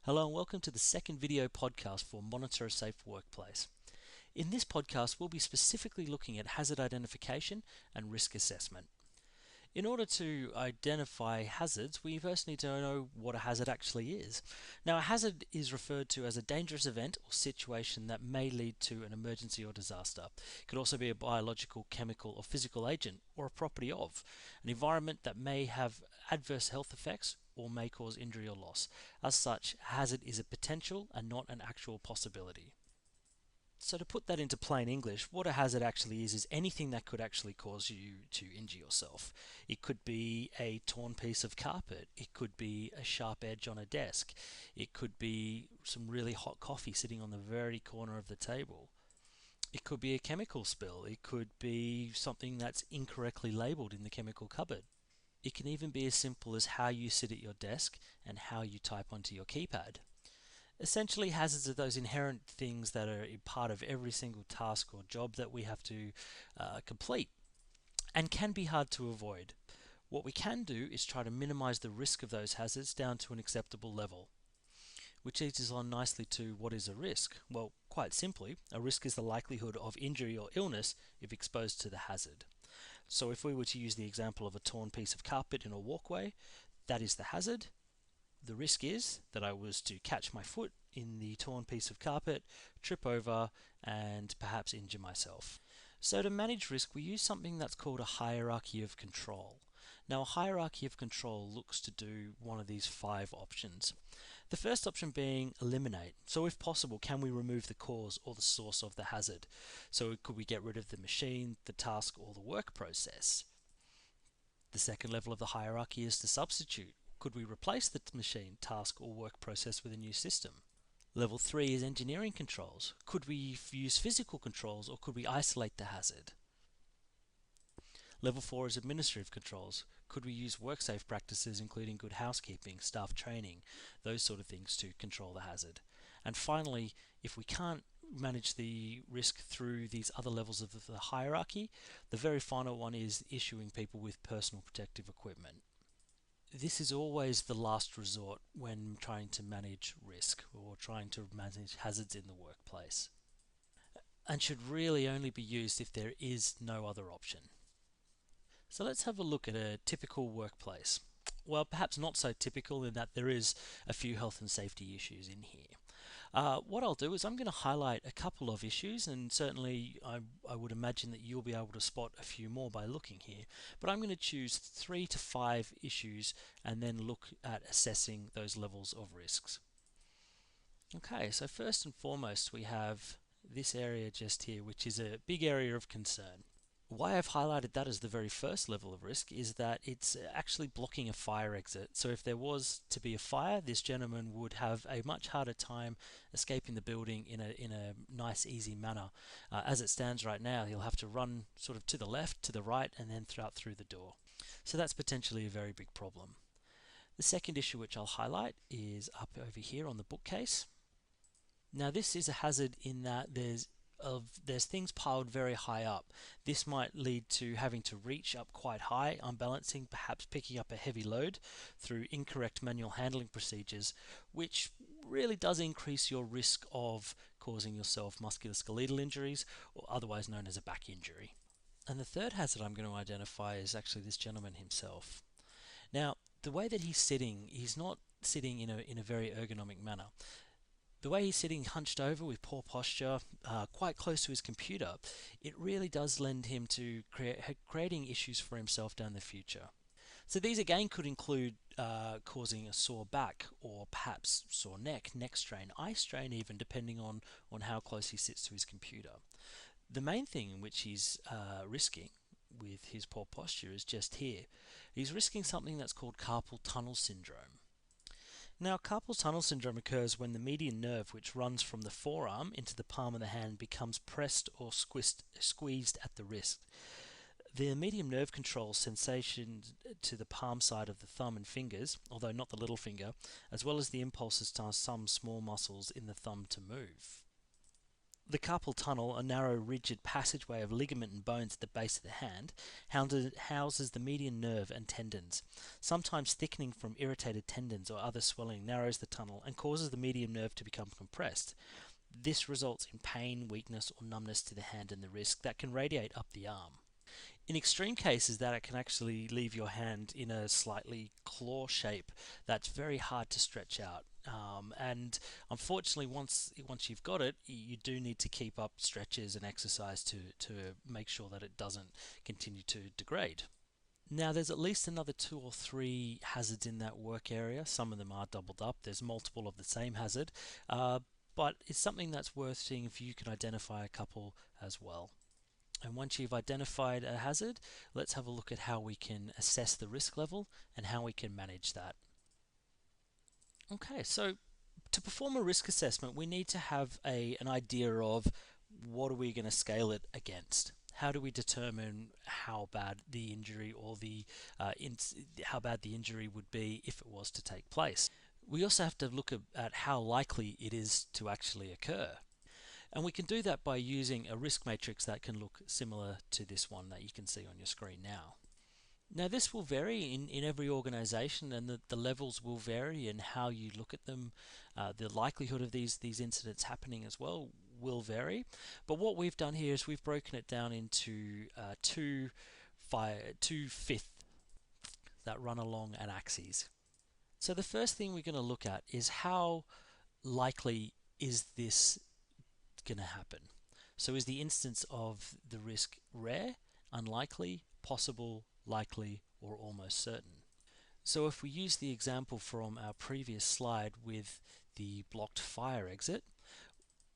Hello and welcome to the second video podcast for Monitor a Safe Workplace. In this podcast, we'll be specifically looking at hazard identification and risk assessment. In order to identify hazards, we first need to know what a hazard actually is. Now, a hazard is referred to as a dangerous event or situation that may lead to an emergency or disaster. It could also be a biological, chemical, or physical agent, or a property of an environment that may have adverse health effects or may cause injury or loss. As such, a hazard is a potential and not an actual possibility. So to put that into plain English, what a hazard actually is anything that could actually cause you to injure yourself. It could be a torn piece of carpet, it could be a sharp edge on a desk, it could be some really hot coffee sitting on the very corner of the table. It could be a chemical spill, it could be something that's incorrectly labelled in the chemical cupboard. It can even be as simple as how you sit at your desk and how you type onto your keypad. Essentially, hazards are those inherent things that are part of every single task or job that we have to complete and can be hard to avoid. What we can do is try to minimize the risk of those hazards down to an acceptable level, which leads on nicely to what is a risk. Well, quite simply, a risk is the likelihood of injury or illness if exposed to the hazard. So if we were to use the example of a torn piece of carpet in a walkway, that is the hazard. The risk is that I was to catch my foot in the torn piece of carpet, trip over, and perhaps injure myself. So to manage risk, we use something that's called a hierarchy of control. Now, a hierarchy of control looks to do one of these 5 options. The first option being eliminate. So if possible, can we remove the cause or the source of the hazard? So could we get rid of the machine, the task, or the work process? The second level of the hierarchy is to substitute. Could we replace the machine, task, or work process with a new system? Level 3 is engineering controls. Could we use physical controls or could we isolate the hazard? Level 4 is administrative controls. Could we use work-safe practices including good housekeeping, staff training, those sort of things to control the hazard? And finally, if we can't manage the risk through these other levels of the hierarchy, the very final one is issuing people with personal protective equipment. This is always the last resort when trying to manage risk or trying to manage hazards in the workplace, and should really only be used if there is no other option. So let's have a look at a typical workplace. Well, perhaps not so typical in that there is a few health and safety issues in here. What I'll do is I'm going to highlight a couple of issues, and certainly I would imagine that you'll be able to spot a few more by looking here, but I'm going to choose 3 to 5 issues and then look at assessing those levels of risks. Okay, so first and foremost we have this area just here, which is a big area of concern. Why I've highlighted that as the very first level of risk is that it's actually blocking a fire exit. So if there was to be a fire, this gentleman would have a much harder time escaping the building in a nice, easy manner. As it stands right now, he'll have to run sort of to the left, to the right, and then out through the door. So that's potentially a very big problem. The second issue which I'll highlight is up over here on the bookcase. Now this is a hazard in that there's things piled very high up. This might lead to having to reach up quite high, unbalancing, perhaps picking up a heavy load through incorrect manual handling procedures, which really does increase your risk of causing yourself musculoskeletal injuries, or otherwise known as a back injury. And the third hazard I'm going to identify is actually this gentleman himself. Now, the way that he's not sitting in a very ergonomic manner. The way he's sitting hunched over with poor posture, quite close to his computer, it really does lend him to creating issues for himself down the future. So these again could include causing a sore back or perhaps sore neck strain, eye strain even, depending on how close he sits to his computer. The main thing in which he's risking with his poor posture is just here. He's risking something that's called carpal tunnel syndrome. Now, carpal tunnel syndrome occurs when the median nerve, which runs from the forearm into the palm of the hand, becomes pressed or squeezed at the wrist. The median nerve controls sensation to the palm side of the thumb and fingers, although not the little finger, as well as the impulses to some small muscles in the thumb to move. The carpal tunnel, a narrow, rigid passageway of ligament and bones at the base of the hand, houses the median nerve and tendons. Sometimes thickening from irritated tendons or other swelling narrows the tunnel and causes the median nerve to become compressed. This results in pain, weakness, or numbness to the hand and the wrist that can radiate up the arm. In extreme cases, that it can actually leave your hand in a slightly claw shape that's very hard to stretch out. And unfortunately, once you've got it, you do need to keep up stretches and exercise to make sure that it doesn't continue to degrade. Now, there's at least another two or three hazards in that work area. Some of them are doubled up. There's multiple of the same hazard, but it's something that's worth seeing if you can identify a couple as well. And once you've identified a hazard, let's have a look at how we can assess the risk level and how we can manage that. Okay, so to perform a risk assessment, we need to have an idea of what are we going to scale it against. How do we determine how bad the injury or how bad the injury would be if it was to take place? We also have to look at how likely it is to actually occur. And we can do that by using a risk matrix that can look similar to this one that you can see on your screen now. Now, this will vary in every organization, and the levels will vary, and how you look at them. The likelihood of these incidents happening as well will vary. But what we've done here is we've broken it down into two fifths that run along an axis. So the first thing we're going to look at is how likely is this going to happen. So is the instance of the risk rare, unlikely, possible, likely, or almost certain? So if we use the example from our previous slide with the blocked fire exit,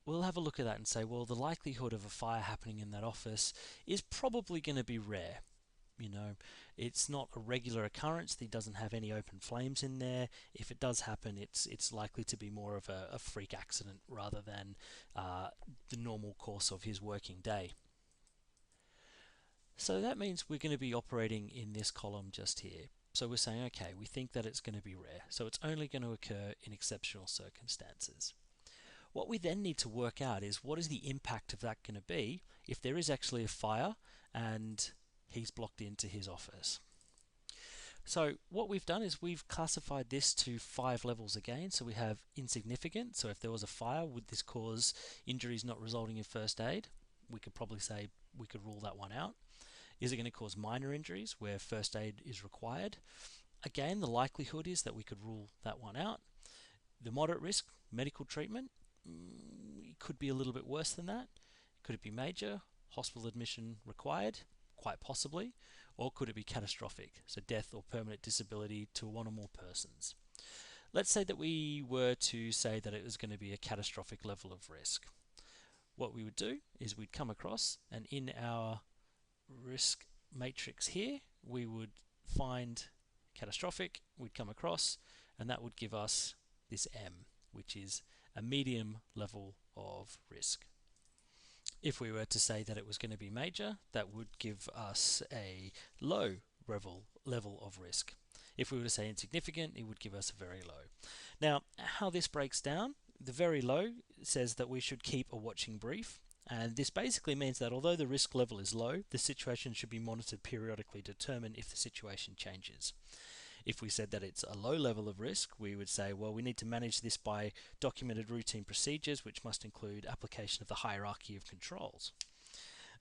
we'll have a look at that and say, well, the likelihood of a fire happening in that office is probably going to be rare. You know, it's not a regular occurrence. He doesn't have any open flames in there. If it does happen, it's likely to be more of a freak accident rather than the normal course of his working day. So that means we're going to be operating in this column just here. So we're saying, okay, we think that it's going to be rare. So it's only going to occur in exceptional circumstances. What we then need to work out is what is the impact of that going to be if there is actually a fire and he's blocked into his office. So what we've done is we've classified this to 5 levels again. So we have insignificant. So if there was a fire, would this cause injuries not resulting in first aid? We could probably say we could rule that one out. Is it going to cause minor injuries where first aid is required? Again, the likelihood is that we could rule that one out. The moderate risk, medical treatment, it could be a little bit worse than that. Could it be major? Hospital admission required? Quite possibly. Or could it be catastrophic? So death or permanent disability to one or more persons. Let's say that we were to say that it was going to be a catastrophic level of risk. What we would do is we'd come across, and in our risk matrix here, we would find catastrophic, we'd come across, and that would give us this M, which is a medium level of risk. If we were to say that it was going to be major, that would give us a low level of risk. If we were to say insignificant, it would give us a very low. Now, how this breaks down, the very low says that we should keep a watching brief. And this basically means that although the risk level is low, the situation should be monitored periodically to determine if the situation changes. If we said that it's a low level of risk, we would say, well, we need to manage this by documented routine procedures, which must include application of the hierarchy of controls.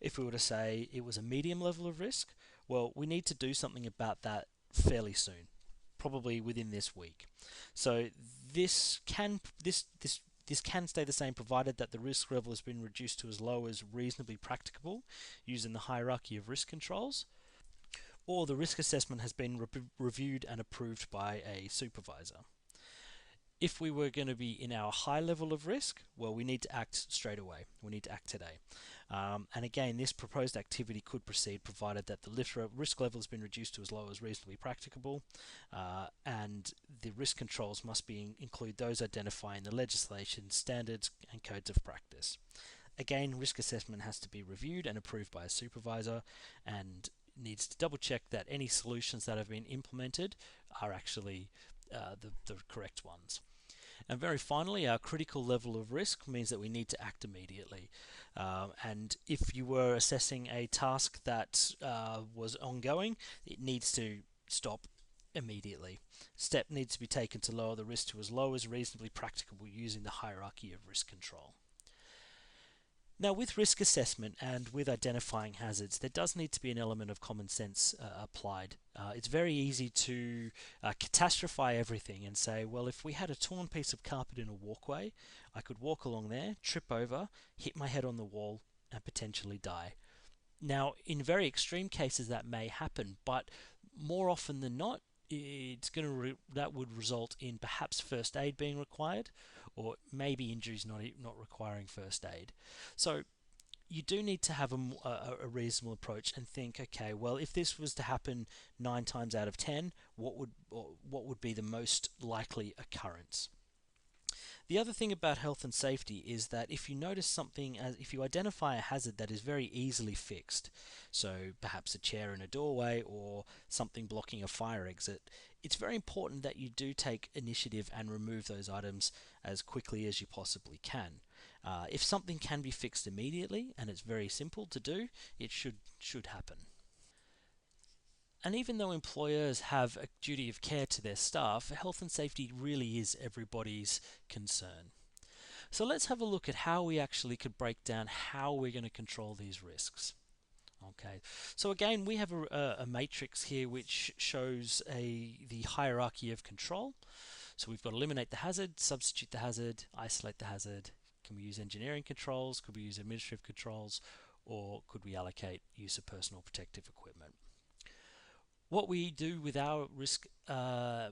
If we were to say it was a medium level of risk, well, we need to do something about that fairly soon, probably within this week. So this can stay the same provided that the risk level has been reduced to as low as reasonably practicable using the hierarchy of risk controls, or the risk assessment has been reviewed and approved by a supervisor. If we were going to be in our high level of risk, well, we need to act straight away. We need to act today. And again, this proposed activity could proceed provided that the risk level has been reduced to as low as reasonably practicable, and the risk controls must include those identifying the legislation, standards, and codes of practice. Again, risk assessment has to be reviewed and approved by a supervisor, and needs to double check that any solutions that have been implemented are actually the correct ones. And very finally, our critical level of risk means that we need to act immediately. And if you were assessing a task that was ongoing, it needs to stop immediately. Step needs to be taken to lower the risk to as low as reasonably practicable using the hierarchy of risk control. Now, with risk assessment and with identifying hazards, there does need to be an element of common sense applied. It's very easy to catastrophize everything and say, well, if we had a torn piece of carpet in a walkway, I could walk along there, trip over, hit my head on the wall, and potentially die. Now, in very extreme cases, that may happen, but more often than not, that would result in perhaps first aid being required, or maybe injuries not requiring first aid. So you do need to have a reasonable approach and think, okay, well, if this was to happen 9 times out of 10, what would be the most likely occurrence? The other thing about health and safety is that if you notice something, if you identify a hazard that is very easily fixed, so perhaps a chair in a doorway or something blocking a fire exit, it's very important that you do take initiative and remove those items as quickly as you possibly can. If something can be fixed immediately and it's very simple to do, it should happen. And even though employers have a duty of care to their staff, health and safety really is everybody's concern. So let's have a look at how we actually could break down how we're going to control these risks. Okay, so again, we have a matrix here which shows the hierarchy of control. So we've got eliminate the hazard, substitute the hazard, isolate the hazard. Can we use engineering controls? Could we use administrative controls? Or could we allocate use of personal protective equipment? What we do with our risk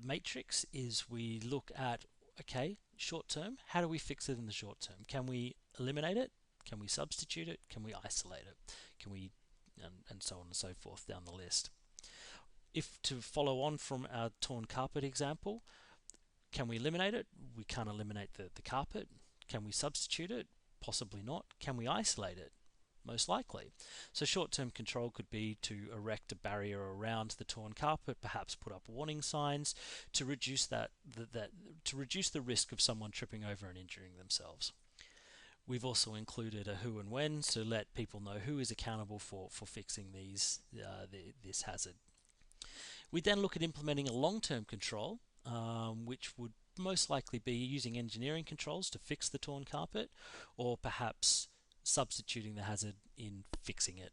matrix is we look at, okay, short term, how do we fix it in the short term? Can we eliminate it? Can we substitute it? Can we isolate it? Can we, and so on and so forth down the list. If to follow on from our torn carpet example, can we eliminate it? We can't eliminate the carpet. Can we substitute it? Possibly not. Can we isolate it? Most likely. So short-term control could be to erect a barrier around the torn carpet, perhaps put up warning signs to reduce to reduce the risk of someone tripping over and injuring themselves. We've also included a who and when to let people know who is accountable for fixing this hazard. We then look at implementing a long-term control, which would most likely be using engineering controls to fix the torn carpet, or perhaps substituting the hazard in fixing it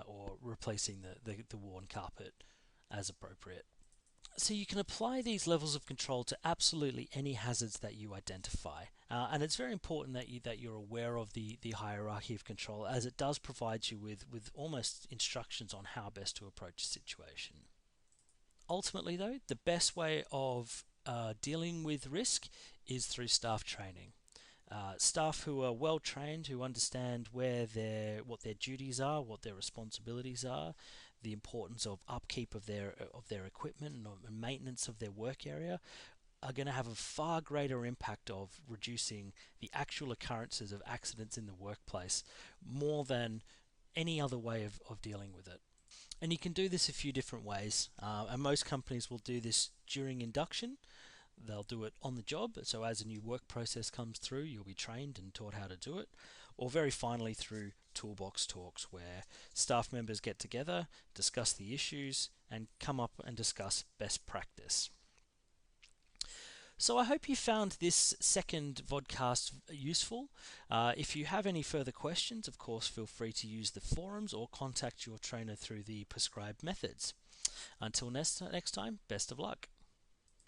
or replacing the worn carpet as appropriate. So you can apply these levels of control to absolutely any hazards that you identify, and it's very important that you're aware of the hierarchy of control, as it does provide you with almost instructions on how best to approach a situation. Ultimately, though, the best way of dealing with risk is through staff training. Staff who are well trained, who understand what their duties are, what their responsibilities are, the importance of upkeep of their equipment and maintenance of their work area, are going to have a far greater impact of reducing the actual occurrences of accidents in the workplace more than any other way of dealing with it. And you can do this a few different ways, and most companies will do this during induction. They'll do it on the job, so as a new work process comes through, you'll be trained and taught how to do it, or very finally through toolbox talks, where staff members get together, discuss the issues, and come up and discuss best practice. So I hope you found this second vodcast useful. If you have any further questions, of course, feel free to use the forums or contact your trainer through the prescribed methods. Until next time, best of luck.